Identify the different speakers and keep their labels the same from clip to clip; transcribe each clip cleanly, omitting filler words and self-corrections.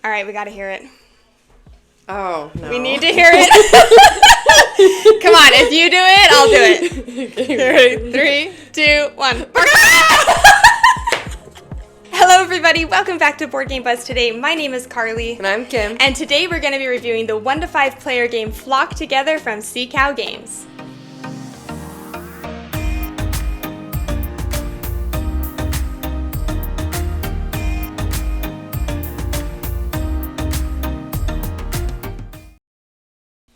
Speaker 1: All right, we got to hear it.
Speaker 2: Oh, no.
Speaker 1: We need to hear it. Come on, if you do it, I'll do it. 3, 2, 1. Hello, everybody. Welcome back to Board Game Buzz today. My name is Carly.
Speaker 2: And I'm Kim.
Speaker 1: And today we're going to be reviewing the 1 to 5 player game Flock Together from Sea Cow Games.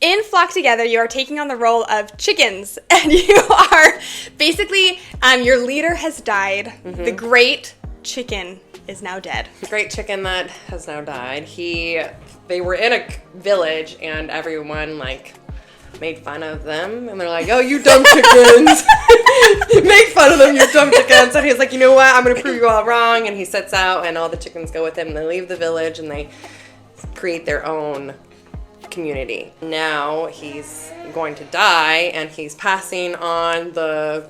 Speaker 1: In Flock Together, you are taking on the role of chickens, and you are basically, your leader has died. Mm-hmm. The great chicken is now dead.
Speaker 2: The great chicken that has now died. They were in a village, and everyone, made fun of them, and they're like, oh, you dumb chickens. Make fun of them, you dumb chickens. And he's like, you know what, I'm going to prove you all wrong, and he sets out, and all the chickens go with him, and they leave the village, and they create their own community. Now he's going to die, and he's passing on the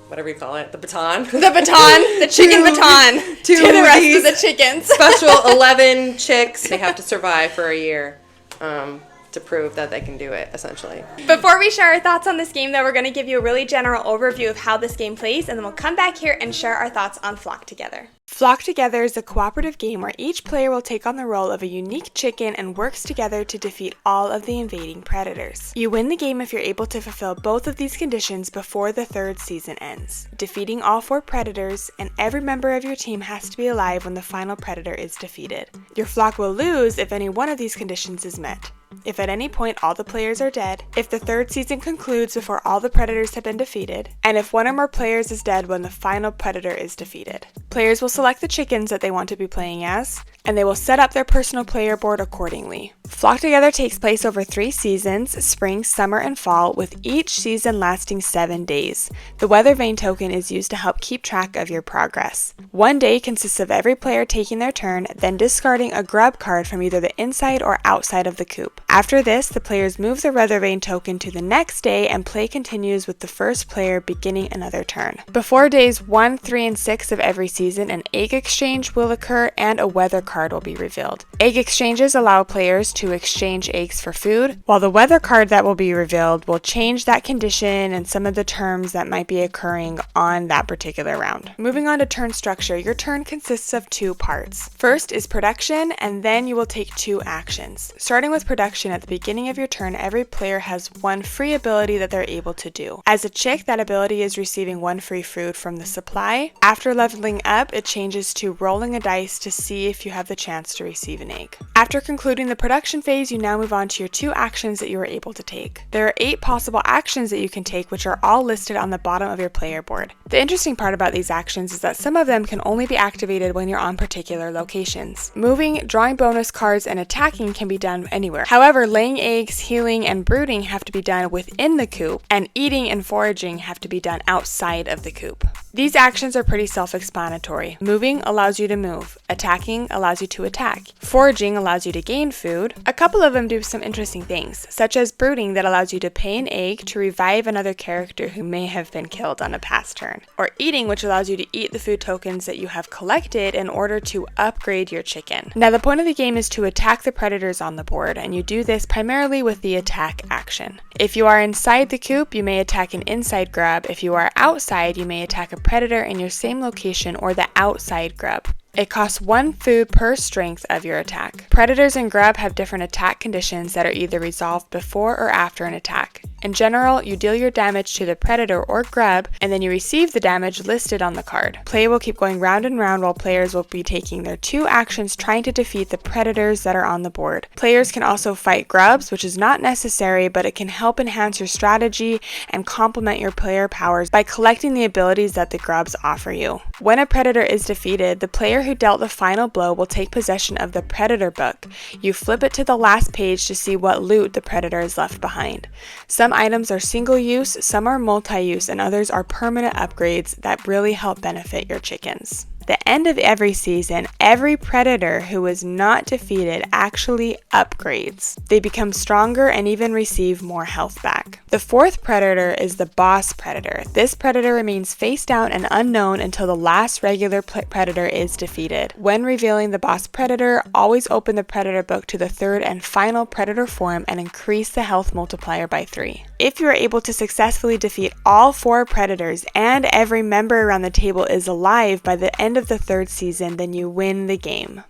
Speaker 2: whatever you call it, the baton.
Speaker 1: The chicken baton to the rest of the chickens.
Speaker 2: Special 11 chicks. They have to survive for a year to prove that they can do it, essentially.
Speaker 1: Before we share our thoughts on this game, though, we're going to give you a really general overview of how this game plays, and then we'll come back here and share our thoughts on Flock Together. Flock Together is a cooperative game where each player will take on the role of a unique chicken and works together to defeat all of the invading predators. You win the game if you're able to fulfill both of these conditions before the 3rd season ends, defeating all 4 predators, and every member of your team has to be alive when the final predator is defeated. Your flock will lose if any one of these conditions is met. If at any point all the players are dead, if the 3rd season concludes before all the predators have been defeated, and if one or more players is dead when the final predator is defeated. Players will select the chickens that they want to be playing as, and they will set up their personal player board accordingly. Flock Together takes place over 3 seasons, spring, summer, and fall, with each season lasting 7 days. The weather vane token is used to help keep track of your progress. 1 day consists of every player taking their turn, then discarding a grub card from either the inside or outside of the coop. After this, the players move the weather vane token to the next day, and play continues with the first player beginning another turn. Before days 1, 3, and 6 of every season, an egg exchange will occur and a weather card will be revealed. Egg exchanges allow players to exchange eggs for food, while the weather card that will be revealed will change that condition and some of the terms that might be occurring on that particular round. Moving on to turn structure, your turn consists of 2 parts. First is production, and then you will take 2 actions. Starting with production, at the beginning of your turn, every player has 1 free ability that they're able to do. As a chick, that ability is receiving 1 free food from the supply. After leveling up, it changes to rolling a dice to see if you have the chance to receive an egg. After concluding the production phase, you now move on to your 2 actions that you are able to take. There are 8 possible actions that you can take, which are all listed on the bottom of your player board. The interesting part about these actions is that some of them can only be activated when you're on particular locations. Moving, drawing bonus cards, and attacking can be done anywhere. However, laying eggs, healing, and brooding have to be done within the coop, and eating and foraging have to be done outside of the coop. These actions are pretty self-explanatory. Moving allows you to move. Attacking allows you to attack. Foraging allows you to gain food. A couple of them do some interesting things, such as brooding that allows you to pay an egg to revive another character who may have been killed on a past turn. Or eating, which allows you to eat the food tokens that you have collected in order to upgrade your chicken. Now, the point of the game is to attack the predators on the board, and you do this primarily with the attack action. If you are inside the coop, you may attack an inside grub. If you are outside, you may attack a predator in your same location or the outside grub. It costs 1 food per strength of your attack. Predators and grub have different attack conditions that are either resolved before or after an attack. In general, you deal your damage to the predator or grub, and then you receive the damage listed on the card. Play will keep going round and round while players will be taking their 2 actions trying to defeat the predators that are on the board. Players can also fight grubs, which is not necessary, but it can help enhance your strategy and complement your player powers by collecting the abilities that the grubs offer you. When a predator is defeated, the player who dealt the final blow will take possession of the predator book. You flip it to the last page to see what loot the predator has left behind. Some items are single use, some are multi-use, and others are permanent upgrades that really help benefit your chickens. The end of every season, every predator who was not defeated actually upgrades. They become stronger and even receive more health back. The fourth predator is the boss predator. This predator remains face down and unknown until the last regular predator is defeated. When revealing the boss predator, always open the predator book to the third and final predator form and increase the health multiplier by 3. If you are able to successfully defeat all 4 predators and every member around the table is alive by the end of the 3rd season, then you win the game.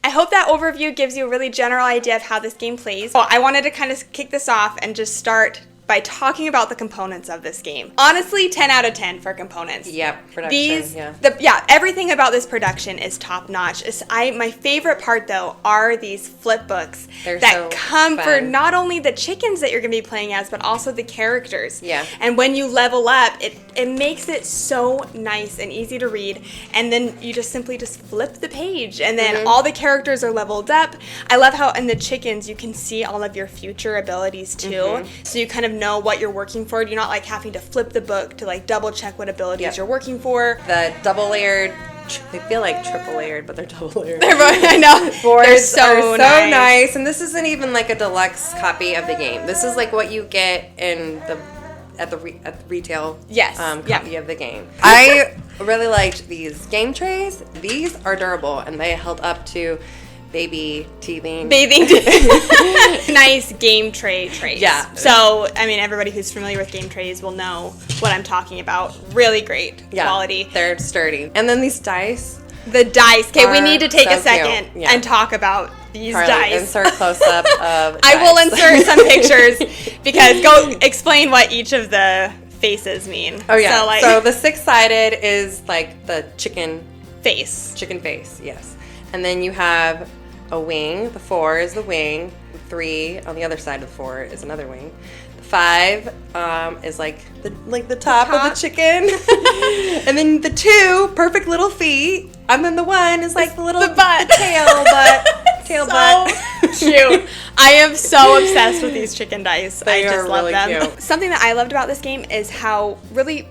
Speaker 1: I hope that overview gives you a really general idea of how this game plays. Well, I wanted to kind of kick this off and just start by talking about the components of this game. Honestly, 10 out of 10 for components.
Speaker 2: Yep, production,
Speaker 1: Everything about this production is top notch. My favorite part though are these flip books that come for not only the chickens that you're gonna be playing as, but also the characters.
Speaker 2: Yeah.
Speaker 1: And when you level up, it makes it so nice and easy to read. And then you just simply flip the page and then all the characters are leveled up. I love how in the chickens you can see all of your future abilities too. So you kind of know what you're working for. You're not like having to flip the book to like double check what abilities you're working for.
Speaker 2: The double layered, they feel like triple layered, but they're double layered.
Speaker 1: I know.
Speaker 2: Boards
Speaker 1: They're so
Speaker 2: nice. And this isn't even like a deluxe copy of the game. This is like what you get in at the retail copy of the game. I really liked these game trays. These are durable and they held up to bathing nice game trays.
Speaker 1: Yeah. So, I mean, everybody who's familiar with game trays will know what I'm talking about. Really great quality.
Speaker 2: They're sturdy. And then these dice.
Speaker 1: The dice. Okay, we need to take a second and talk about these dice.
Speaker 2: Insert close-up of
Speaker 1: I will insert some pictures because go explain what each of the faces mean.
Speaker 2: Oh, yeah. So the 6-sided is like the chicken
Speaker 1: face.
Speaker 2: Chicken face, yes. And then you have a wing. The 4 is the wing. The 3 on the other side of the 4 is another wing. The 5 is like the top of the chicken. And then the 2, perfect little feet. And then the 1 is like the
Speaker 1: butt.
Speaker 2: Tail butt.
Speaker 1: Cute. I am so obsessed with these chicken dice. I just love
Speaker 2: really
Speaker 1: them.
Speaker 2: Cute.
Speaker 1: Something that I loved about this game is how really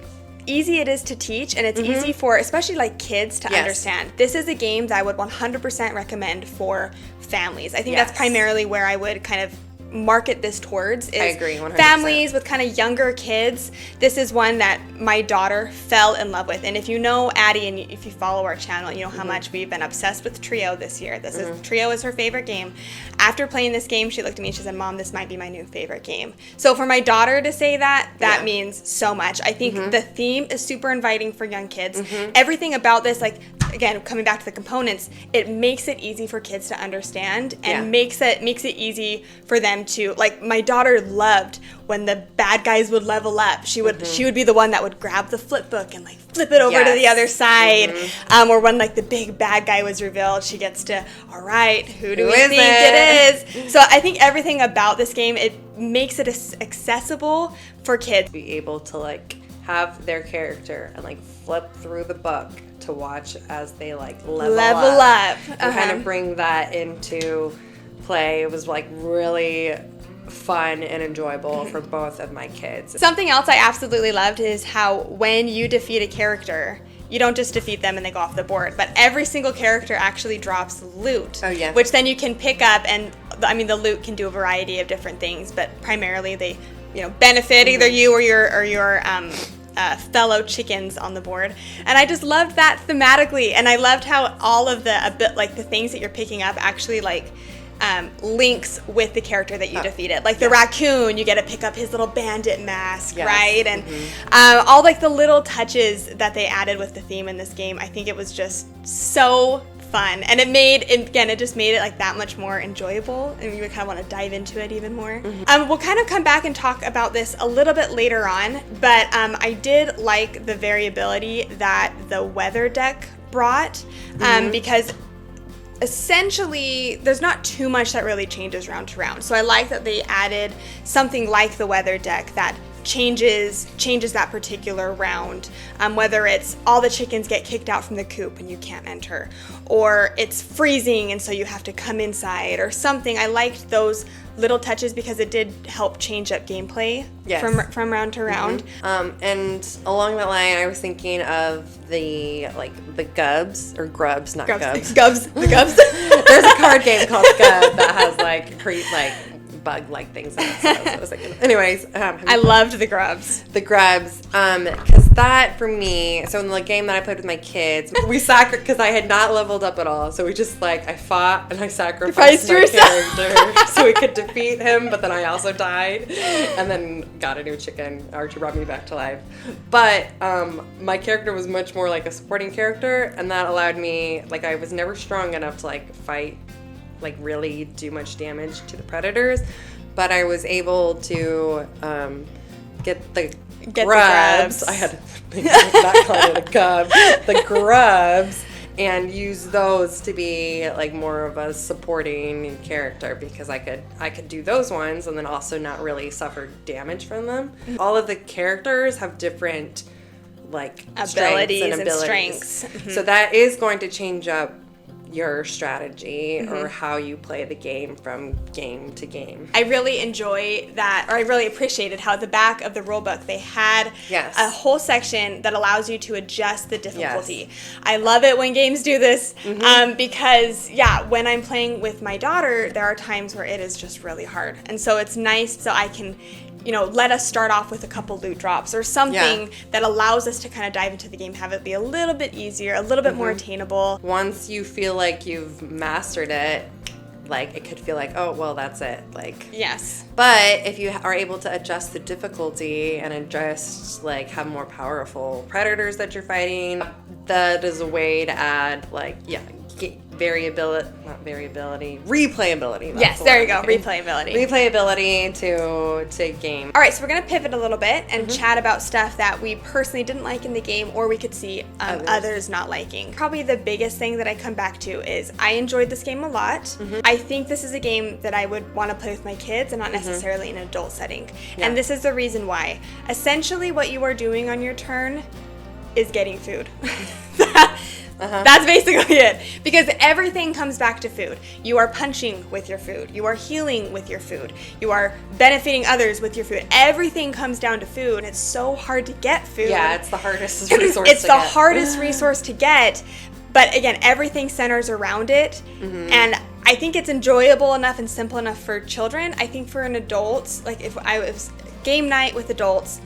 Speaker 1: easy it is to teach, and it's easy for especially like kids to understand. This is a game that I would 100% recommend for families. I think that's primarily where I would kind of market this towards is
Speaker 2: I agree, 100%.
Speaker 1: Families with kind of younger kids. This is one that my daughter fell in love with, and if you know Addie and if you follow our channel, you know how much we've been obsessed with Trio this year. Trio is her favorite game. After playing this game, she looked at me and she said, "Mom, this might be my new favorite game." So for my daughter to say that means so much. I think the theme is super inviting for young kids. Everything about this, like, again, coming back to the components, it makes it easy for kids to understand and makes it easy for them to, like, my daughter loved when the bad guys would level up. She would be the one that would grab the flip book and like flip it over to the other side. Or when like the big bad guy was revealed, she gets to, all right, who do we think it is? So I think everything about this game, it makes it accessible for kids.
Speaker 2: Be able to like have their character and like flip through the book to watch as they like level up. And kind of bring that into play. It was like really fun and enjoyable for both of my kids.
Speaker 1: Something else I absolutely loved is how when you defeat a character, you don't just defeat them and they go off the board, but every single character actually drops loot, which then you can pick up, and I mean the loot can do a variety of different things, but primarily they benefit either you or your fellow chickens on the board. And I just loved that thematically, and I loved how all of the things that you're picking up actually like links with the character that you defeated. Like the raccoon, you get to pick up his little bandit mask, right? And all like the little touches that they added with the theme in this game, I think it was just so fun. And it just made it like that much more enjoyable, and you would kind of want to dive into it even more. We'll kind of come back and talk about this a little bit later on, but I did like the variability that the weather deck brought, because essentially there's not too much that really changes round to round. So I like that they added something like the weather deck that changes that particular round, whether it's all the chickens get kicked out from the coop and you can't enter, or it's freezing and so you have to come inside or something. I liked those little touches because it did help change up gameplay from round to round.
Speaker 2: And along that line, I was thinking of the grubs, the gubs.
Speaker 1: The gubs.
Speaker 2: There's a card game called Gub that has bug-like things in it. So I was thinking. Anyways,
Speaker 1: I loved the grubs.
Speaker 2: The grubs, because that for me. So in the game that I played with my kids, we because I had not leveled up at all. So we just I fought and I sacrificed my character so we could defeat him. But then I also died, and then got a new chicken. Archie brought me back to life. But my character was much more like a supporting character, and that allowed me I was never strong enough to fight. Really do much damage to the predators, but I was able to get the grubs. I had to not call it a cub. The grubs, and use those to be more of a supporting character because I could do those ones and then also not really suffer damage from them. All of the characters have different
Speaker 1: abilities and strengths.
Speaker 2: So that is going to change up your strategy or how you play the game from game to game.
Speaker 1: I really enjoy that, or I really appreciated how at the back of the rulebook they had a whole section that allows you to adjust the difficulty. Yes. I love it when games do this because when I'm playing with my daughter, there are times where it is just really hard, and so it's nice so I can let us start off with a couple loot drops or something that allows us to kind of dive into the game, have it be a little bit easier, a little bit more attainable.
Speaker 2: Once you feel like you've mastered it, it could feel oh, well, that's it.
Speaker 1: Yes.
Speaker 2: But if you are able to adjust the difficulty and adjust, have more powerful predators that you're fighting, that is a way to add, replayability.
Speaker 1: Yes, there you go,
Speaker 2: replayability to game.
Speaker 1: All right, so we're gonna pivot a little bit and chat about stuff that we personally didn't like in the game, or we could see others not liking. Probably the biggest thing that I come back to is I enjoyed this game a lot. I think this is a game that I would want to play with my kids and not necessarily in an adult setting. And this is the reason why. Essentially, what you are doing on your turn is getting food. That's basically it. Because everything comes back to food. You are punching with your food. You are healing with your food. You are benefiting others with your food. Everything comes down to food, and it's so hard to get food.
Speaker 2: Yeah, it's the hardest resource
Speaker 1: It's the hardest resource to get. But again, everything centers around it. And I think it's enjoyable enough and simple enough for children. I think for an adult, if I was game night with adults,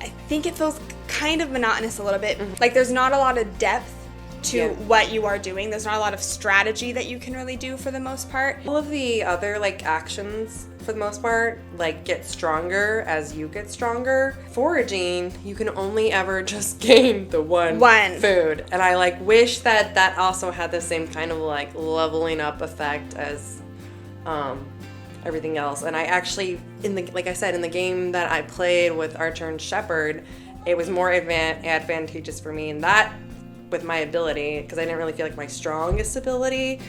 Speaker 1: I think it feels kind of monotonous a little bit. There's not a lot of depth to what you are doing. There's not a lot of strategy that you can really do for the most part.
Speaker 2: All of the other actions for the most part get stronger as you get stronger. Foraging, you can only ever just gain the one food, and I wish that also had the same kind of leveling up effect as everything else. And I actually in the game that I played with Archer and Shepherd, it was more advantageous for me in that with my ability, because I didn't really feel my strongest ability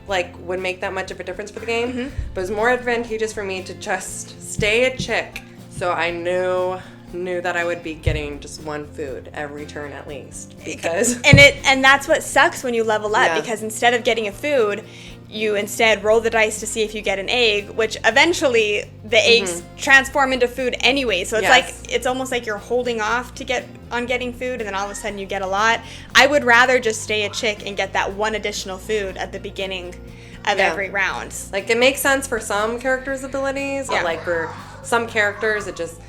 Speaker 2: would make that much of a difference for the game. But it was more advantageous for me to just stay a chick, so I knew that I would be getting just one food every turn at least. Because
Speaker 1: and that's what sucks when you level up, because instead of getting a food, you instead roll the dice to see if you get an egg, which eventually the eggs transform into food anyway. So it's it's almost like you're holding off to getting food, and then all of a sudden you get a lot. I would rather just stay a chick and get that one additional food at the beginning of every round.
Speaker 2: It makes sense for some characters' abilities, or for some characters it just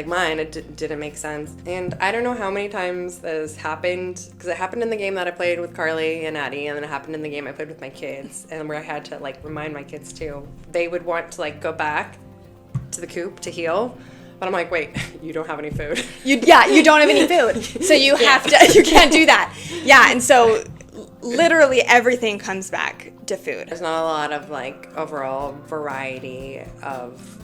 Speaker 2: mine, it didn't make sense. And I don't know how many times this happened, because it happened in the game that I played with Carly and Addie, and then it happened in the game I played with my kids, and where I had to remind my kids too. They would want to go back to the coop to heal, but I'm wait, you don't have any food. You
Speaker 1: don't have any food, so you have to. You can't do that. Yeah, and so literally everything comes back to food.
Speaker 2: There's not a lot of overall variety of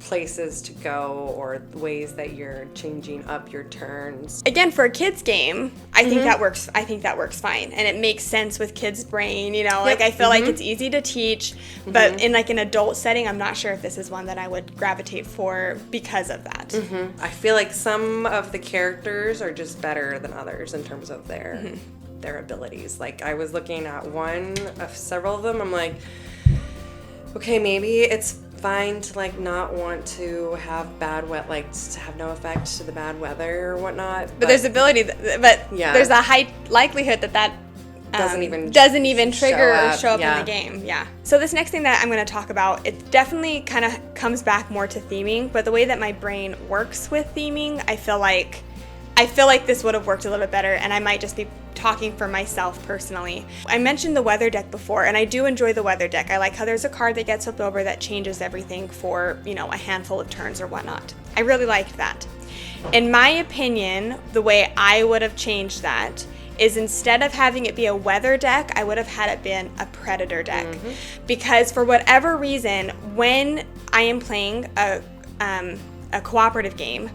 Speaker 2: places to go or ways that you're changing up your turns.
Speaker 1: Again, for a kid's game, I think that works. I think that works fine, and it makes sense with kids' brain. You know, like I feel like it's easy to teach, but in like an adult setting, I'm not sure if this is one that I would gravitate for because of that.
Speaker 2: I feel like some of the characters are just better than others in terms of their abilities. Like I was looking at one of several of them. I'm like, okay, maybe it's fine to like not want to have bad weather, like to have no effect to the bad weather or whatnot.
Speaker 1: But there's ability, there's a high likelihood that doesn't even trigger or show up in the game. Yeah. So this next thing that I'm going to talk about, it definitely kind of comes back more to theming, but the way that my brain works with theming, I feel like this would have worked a little bit better, and I might just be talking for myself personally. I mentioned the weather deck before, and I do enjoy the weather deck. I like how there's a card that gets flipped over that changes everything for, you know, a handful of turns or whatnot. I really liked that. In my opinion, the way I would have changed that is instead of having it be a weather deck, I would have had it been a predator deck. Because for whatever reason, when I am playing a cooperative game,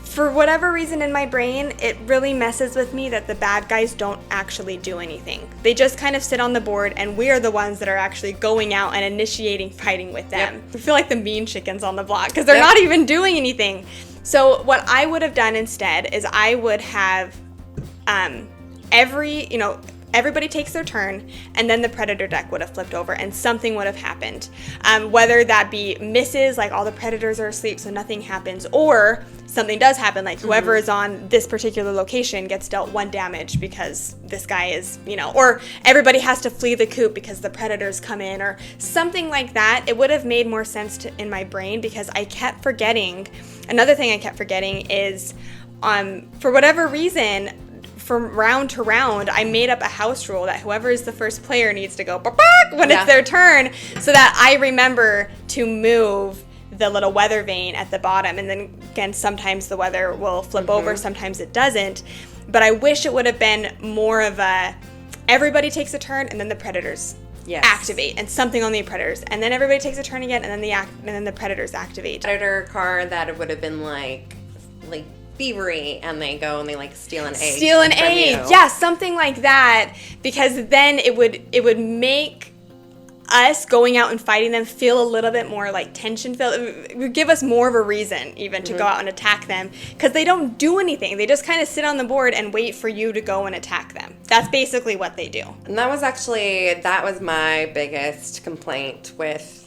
Speaker 1: for whatever reason in my brain, it really messes with me that the bad guys don't actually do anything. They just kind of sit on the board, and we are the ones that are actually going out and initiating fighting with them. I feel like the mean chickens on the block because they're not even doing anything. So what I would have done instead is I would have everybody takes their turn, and then the predator deck would have flipped over and something would have happened. Whether that be misses, like all the predators are asleep so nothing happens, or something does happen, like whoever is on this particular location gets dealt 1 damage because this guy is, you know, or everybody has to flee the coop because the predators come in, or something like that. It would have made more sense in my brain because I kept forgetting. Another thing I kept forgetting is, for whatever reason, from round to round, I made up a house rule that whoever is the first player needs to go when it's their turn, so that I remember to move the little weather vane at the bottom. And then again, sometimes the weather will flip over, sometimes it doesn't. But I wish it would have been more of a everybody takes a turn and then the predators activate, and something on the predators, and then everybody takes a turn again, and then the predators activate.
Speaker 2: Predator card that it would have been like thievery, and they go and they like steal an egg.
Speaker 1: Yeah, something like that, because then it would make us going out and fighting them feel a little bit more like tension filled. It would give us more of a reason even to go out and attack them, because they don't do anything. They just kind of sit on the board and wait for you to go and attack them. That's basically what they do.
Speaker 2: And that was my biggest complaint with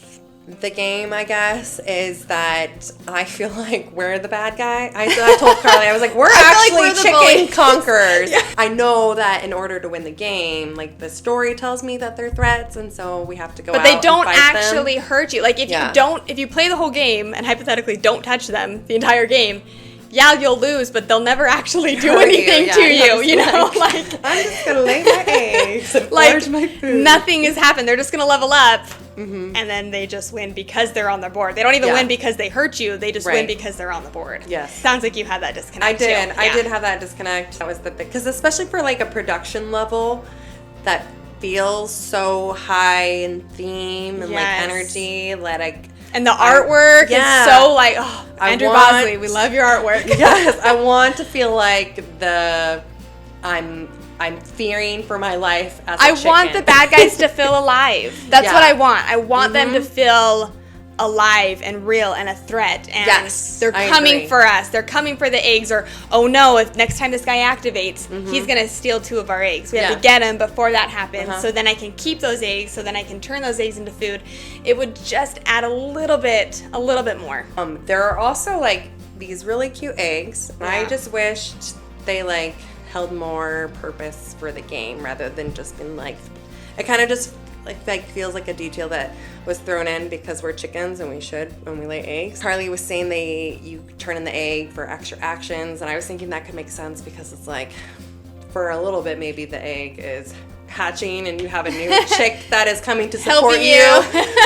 Speaker 2: the game, I guess, is that I feel like we're the bad guy. I told Carly, I was like, we're actually chicken conquerors. I know that in order to win the game, like the story tells me that they're threats, and so we have to go out and fight them.
Speaker 1: But they don't actually hurt you. Like if you play the whole game and hypothetically don't touch them the entire game, you'll lose, but they'll never actually do anything to you, you know? Like,
Speaker 2: I'm just going to lay my eggs and forage my food.
Speaker 1: Nothing has happened. They're just going to level up, and then they just win because they're on the board. They don't even win because they hurt you. They just win because they're on the board.
Speaker 2: Yes.
Speaker 1: Sounds like you had that disconnect,
Speaker 2: I did.
Speaker 1: too.
Speaker 2: I did have that disconnect. That was the big, because especially for like a production level that feels so high in theme and like energy,
Speaker 1: and the artwork is so like, Andrew Bosley, we love your artwork.
Speaker 2: Yes, I want to feel like I'm fearing for my life as a chicken.
Speaker 1: I want the bad guys to feel alive. That's what I want. I want them to feel alive and real and a threat, and they're coming for us. They're coming for the eggs, or oh no, if next time this guy activates, he's gonna steal 2 of our eggs. We have to get him before that happens, so then I can keep those eggs, so then I can turn those eggs into food. It would just add a little bit more.
Speaker 2: There are also like these really cute eggs, and I just wished they like held more purpose for the game rather than just being like, it kind of just like feels like a detail that was thrown in because we're chickens and we should when we lay eggs. Carly was saying you turn in the egg for extra actions, and I was thinking that could make sense because it's like, for a little bit maybe the egg is hatching and you have a new chick that is coming to support you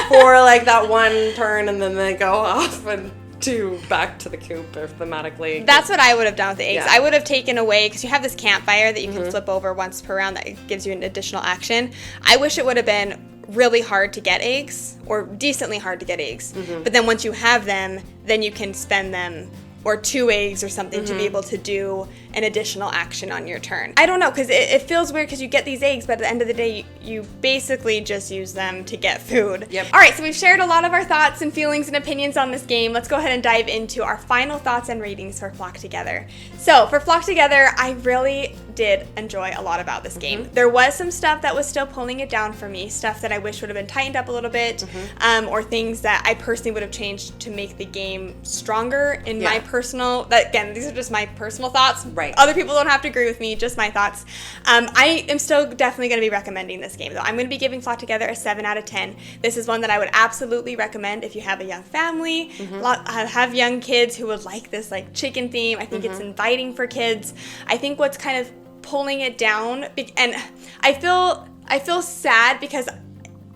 Speaker 2: for like that one turn, and then they go off and back to the coop or thematically.
Speaker 1: That's what I would have done with the eggs. I would have taken away, because you have this campfire that you can flip over once per round that gives you an additional action. I wish it would have been really hard to get eggs, or decently hard to get eggs. But then once you have them, then you can spend them, or 2 eggs or something, to be able to do an additional action on your turn. I don't know, because it feels weird because you get these eggs, but at the end of the day, you basically just use them to get food.
Speaker 2: Yep.
Speaker 1: All right, so we've shared a lot of our thoughts and feelings and opinions on this game. Let's go ahead and dive into our final thoughts and ratings for Flock Together. So for Flock Together, I really did enjoy a lot about this game. There was some stuff that was still pulling it down for me, stuff that I wish would have been tightened up a little bit, or things that I personally would have changed to make the game stronger in my personal, again, these are just my personal thoughts.
Speaker 2: Right.
Speaker 1: Other people don't have to agree with me, just my thoughts. I am still definitely going to be recommending this game, though. I'm going to be giving Flock Together a 7 out of 10. This is one that I would absolutely recommend if you have a young family, have young kids who would like this like chicken theme. I think it's inviting for kids. I think what's kind of pulling it down, and I feel sad because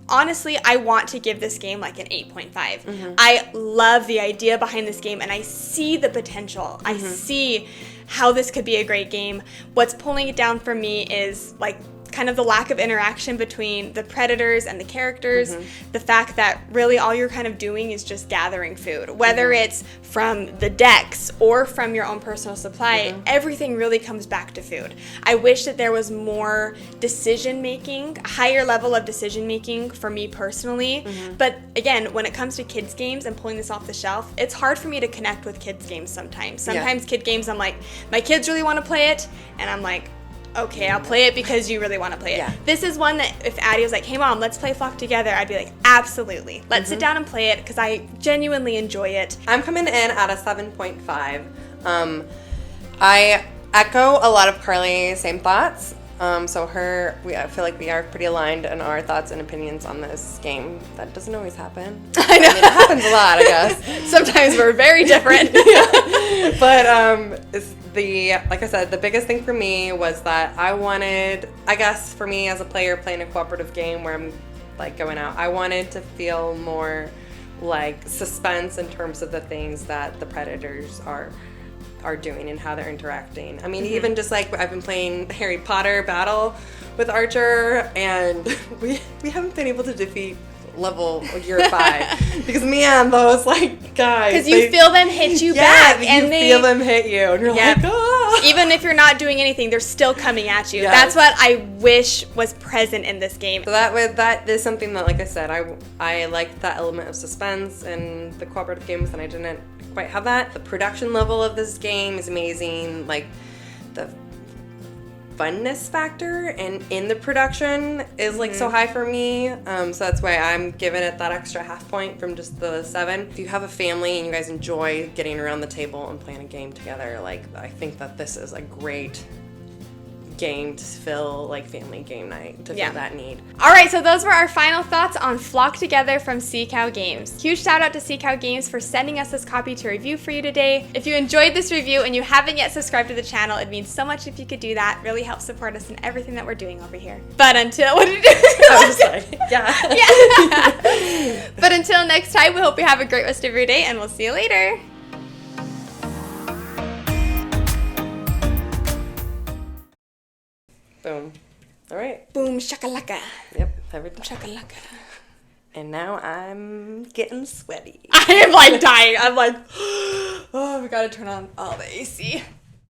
Speaker 1: honestly, I want to give this game like an 8.5. I love the idea behind this game, and I see the potential. I see how this could be a great game. What's pulling it down for me is like kind of the lack of interaction between the predators and the characters, the fact that really all you're kind of doing is just gathering food, whether it's from the decks or from your own personal supply, everything really comes back to food. I wish that there was more decision making, higher level of decision making for me personally, but again, when it comes to kids games and pulling this off the shelf, it's hard for me to connect with kids games sometimes. Sometimes kid games, I'm like, my kids really want to play it, and I'm like, okay, I'll play it because you really want to play it. This is one that if Addie was like, hey mom, let's play Flock Together, I'd be like, absolutely. Let's sit down and play it because I genuinely enjoy it.
Speaker 2: I'm coming in at a 7.5. I echo a lot of Carly's same thoughts. I feel like we are pretty aligned in our thoughts and opinions on this game. That doesn't always happen.
Speaker 1: I know.
Speaker 2: I mean, it happens a lot, I guess.
Speaker 1: Sometimes we're very different.
Speaker 2: But like I said, the biggest thing for me was that I wanted, I guess for me as a player playing a cooperative game where I'm like going out, I wanted to feel more like suspense in terms of the things that the predators are doing and how they're interacting. I mean, even just like I've been playing Harry Potter Battle with Archer, and we haven't been able to defeat level year 5 because man, those like guys,
Speaker 1: because you feel them hit you back, and
Speaker 2: you feel them hit you, and you're like, oh.
Speaker 1: Even if you're not doing anything, they're still coming at you. That's what I wish was present in this game.
Speaker 2: So that is something that, like I said, I liked that element of suspense in the cooperative games, and I didn't quite have that. The production level of this game is amazing. Like the funness factor and in the production is like so high for me, so that's why I'm giving it that extra half point from just the 7. If you have a family and you guys enjoy getting around the table and playing a game together, like I think that this is a great game to fill like family game night, to fill that need.
Speaker 1: All right, so those were our final thoughts on Flock Together from Sea Cow Games. Huge shout out to Sea Cow Games for sending us this copy to review for you today. If you enjoyed this review and you haven't yet subscribed to the channel, it means so much if you could do that. Really helps support us in everything that we're doing over here. But until what did you do?
Speaker 2: I was like,
Speaker 1: yeah. But until next time, we hope you have a great rest of your day, and we'll see you later.
Speaker 2: Boom. All right.
Speaker 1: Boom shakalaka.
Speaker 2: Yep. Every time.
Speaker 1: Shakalaka.
Speaker 2: And now I'm getting sweaty.
Speaker 1: I am like dying. I'm like, oh, we gotta turn on all the AC.